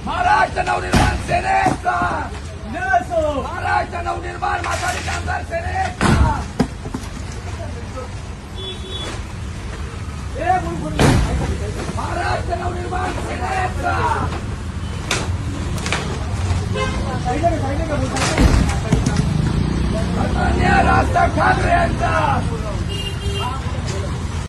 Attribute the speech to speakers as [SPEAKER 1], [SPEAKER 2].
[SPEAKER 1] महाराष्ट्र नवनिर्माण सेनेचा महाराष्ट्र नवनिर्माण माथाडी कामगार सेनेचा महाराष्ट्र नवनिर्माण सेनेचा माननीय राज ठाकरे यांचा